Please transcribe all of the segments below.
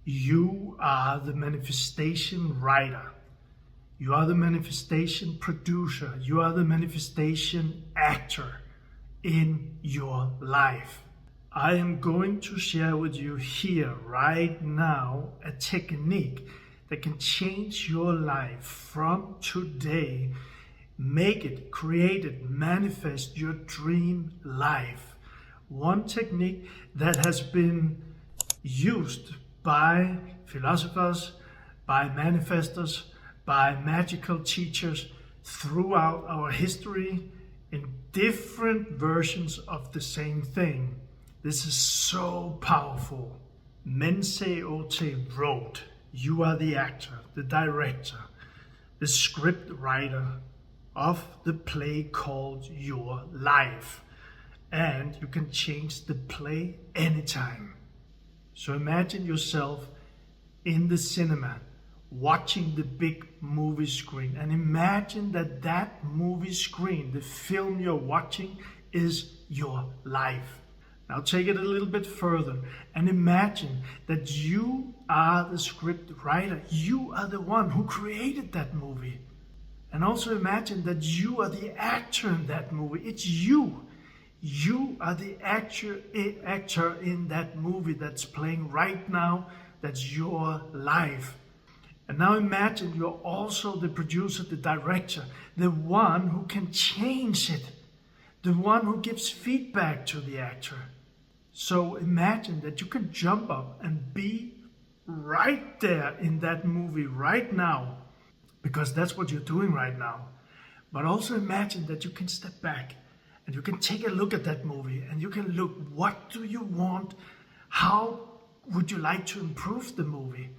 You are the manifestation writer. You are the manifestation producer. You are the manifestation actor in your life. I am going to share with you here right now a technique that can change your life from today. Make it, create it, manifest your dream life. One technique that has been used by philosophers, by manifestors, by magical teachers throughout our history in different versions of the same thing. This is so powerful. Mense Ote wrote, you are the actor, the director, the script writer of the play called your life. And you can change the play anytime. So imagine yourself in the cinema watching the big movie screen, and imagine that that movie screen, the film you're watching, is your life. Now take it a little bit further and imagine that you are the script writer. You are the one who created that movie. And also imagine that you are the actor in that movie. It's you. You are the actor in that movie that's playing right now. That's your life. And now imagine you're also the producer, the director, the one who can change it, the one who gives feedback to the actor. So imagine that you can jump up and be right there in that movie right now, because that's what you're doing right now. But also imagine that you can step back and you can take a look at that movie and you can look, what do you want? How would you like to improve the movie?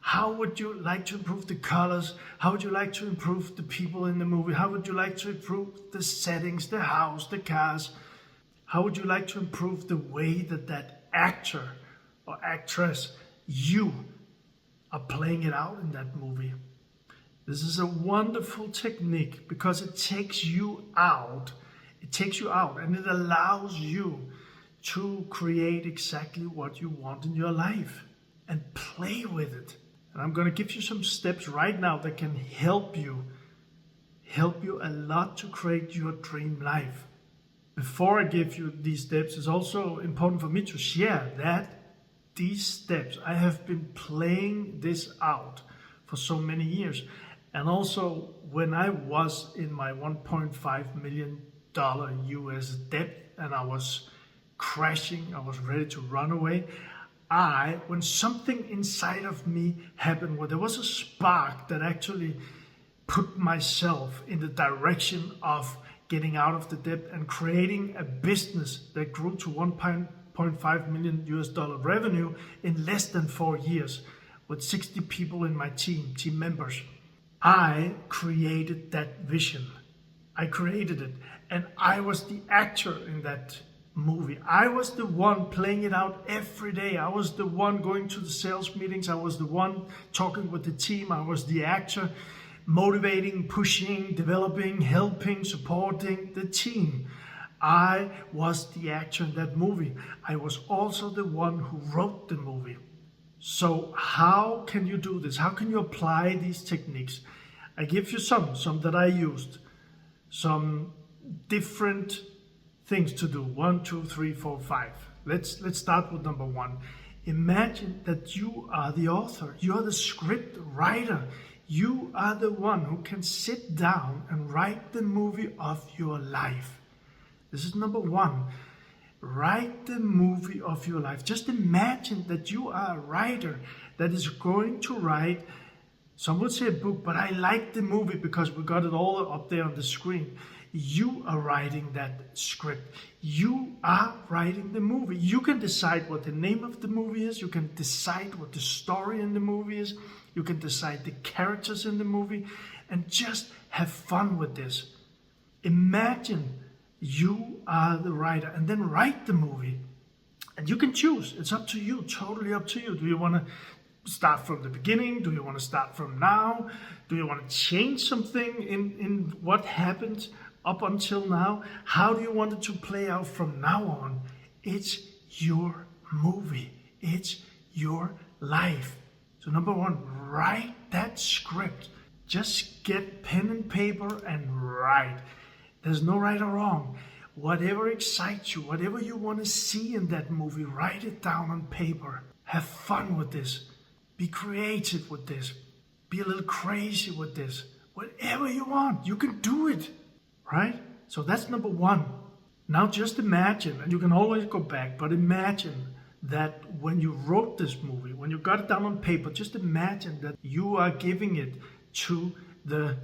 How would you like to improve the colors? How would you like to improve the people in the movie? How would you like to improve the settings, the house, the cars? How would you like to improve the way that that actor or actress, you are playing it out in that movie? This is a wonderful technique because it takes you out. It takes you out and it allows you to create exactly what you want in your life and play with it. And I'm going to give you some steps right now that can help you a lot to create your dream life. Before I give you these steps, it's also important for me to share that these steps, I have been playing this out for so many years. And also when I was in my $1.5 million US debt and I was crashing, I was ready to run away, when something inside of me happened, where there was a spark that actually put myself in the direction of getting out of the debt and creating a business that grew to $1.5 million US revenue in less than 4 years with 60 people in my team members. I created that vision. I created it and I was the actor in that movie. I was the one playing it out every day. I was the one going to the sales meetings. I was the one talking with the team. I was the actor, motivating, pushing, developing, helping, supporting the team. I was the actor in that movie. I was also the one who wrote the movie. So how can you do this? How can you apply these techniques? I give you some that I used, some different things to do. 1, 2, 3, 4, 5. Let's start with number 1. Imagine that you are the author. You are the script writer. You are the one who can sit down and write the movie of your life. This is number 1. Write the movie of your life. Just imagine that you are a writer that is going to write, some would say a book, but I like the movie because we got it all up there on the screen. You are writing that script. You are writing the movie. You can decide what the name of the movie is. You can decide what the story in the movie is. You can decide the characters in the movie and just have fun with this. Imagine you are the writer and then write the movie. And you can choose. It's up to you, totally up to you. Do you want to start from the beginning? Do you want to start from now? Do you want to change something in what happened up until now? How do you want it to play out from now on? It's your movie. It's your life. So number one, write that script. Just get pen and paper and write. There's no right or wrong. Whatever excites you, whatever you want to see in that movie, write it down on paper. Have fun with this. Be creative with this. Be a little crazy with this. Whatever you want, you can do it, right? So that's number one. Now just imagine, and you can always go back, but imagine that when you wrote this movie, when you got it down on paper, just imagine that you are giving it to the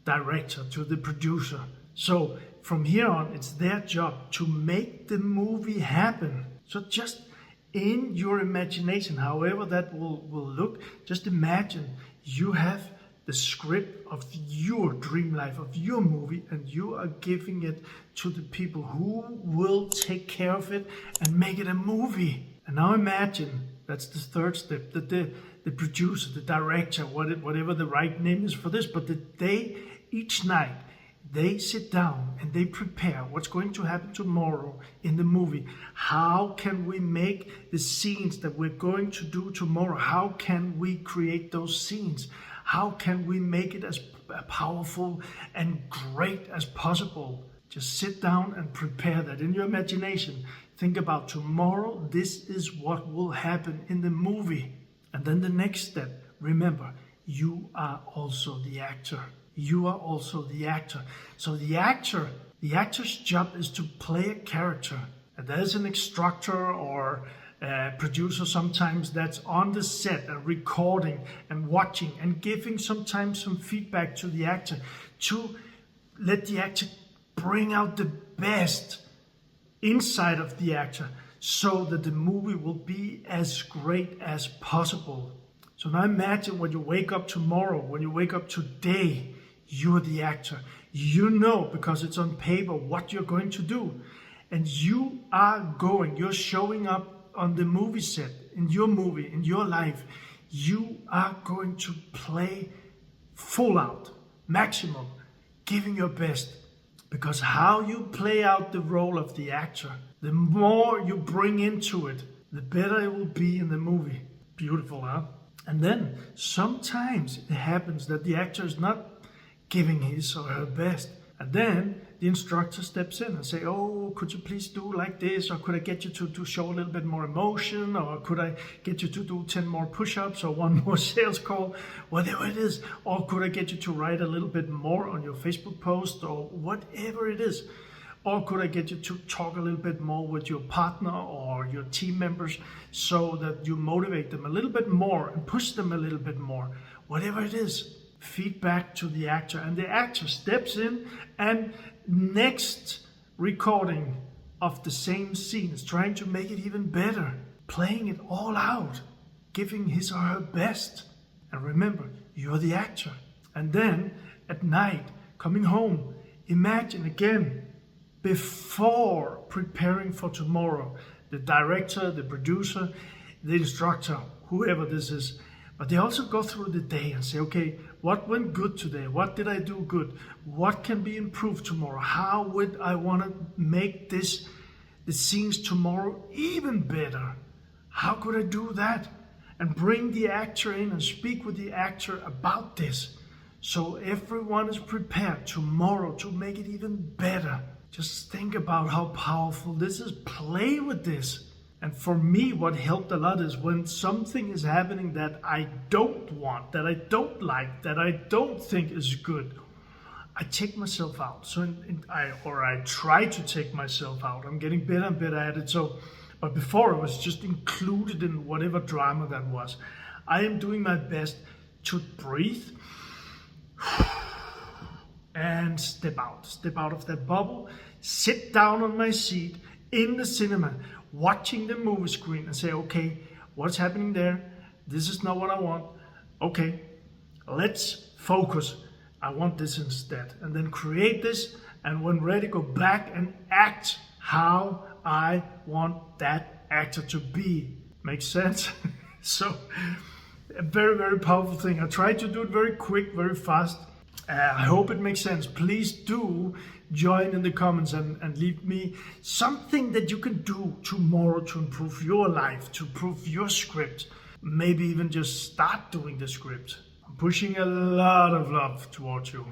director, to the producer. So from here on, it's their job to make the movie happen. So just in your imagination, however that will look, just imagine you have the script of your dream life, of your movie, and you are giving it to the people who will take care of it and make it a movie. And now imagine, that's the third step, that the producer, the director, whatever the right name is for this, but that they, each night, they sit down and they prepare what's going to happen tomorrow in the movie. How can we make the scenes that we're going to do tomorrow? How can we create those scenes? How can we make it as powerful and great as possible? Just sit down and prepare that in your imagination. Think about tomorrow, this is what will happen in the movie. And then the next step, remember, you are also the actor. You are also the actor. So the actor's job is to play a character. And there's an instructor or a producer sometimes that's on the set and recording and watching and giving sometimes some feedback to the actor to let the actor bring out the best inside of the actor so that the movie will be as great as possible. So now imagine when you wake up tomorrow, when you wake up today, you're the actor. You know, because it's on paper, what you're going to do. And you're showing up on the movie set, in your movie, in your life. You are going to play full out, maximum, giving your best. Because how you play out the role of the actor, the more you bring into it, the better it will be in the movie. Beautiful, huh? And then sometimes it happens that the actor is not giving his or her best. And then the instructor steps in and say, oh, could you please do like this? Or could I get you to show a little bit more emotion? Or could I get you to do 10 more push-ups or one more sales call? Whatever it is. Or could I get you to write a little bit more on your Facebook post or whatever it is? Or could I get you to talk a little bit more with your partner or your team members so that you motivate them a little bit more and push them a little bit more? Whatever it is. Feedback to the actor, and the actor steps in, and next recording of the same scene is trying to make it even better, playing it all out, giving his or her best. And remember, you're the actor. And then at night, coming home, imagine again, before preparing for tomorrow, the director, the producer, the instructor, whoever this is, but they also go through the day and say, okay, what went good today? What did I do good? What can be improved tomorrow? How would I want to make the scenes tomorrow even better? How could I do that? And bring the actor in and speak with the actor about this. So everyone is prepared tomorrow to make it even better. Just think about how powerful this is. Play with this. And for me, what helped a lot is when something is happening that I don't want, that I don't like, that I don't think is good, I take myself out. So I try to take myself out. I'm getting better and better at it. But before I was just included in whatever drama that was. I am doing my best to breathe and step out of that bubble, sit down on my seat in the cinema, watching the movie screen and say, okay, what's happening there? This is not what I want. Okay, let's focus. I want this instead. And then create this, and when ready, go back and act how I want that actor to be. Makes sense? So, a very, very powerful thing. I try to do it very quick, very fast. I hope it makes sense. Please do join in the comments and leave me something that you can do tomorrow to improve your life, to improve your script, maybe even just start doing the script. I'm pushing a lot of love towards you.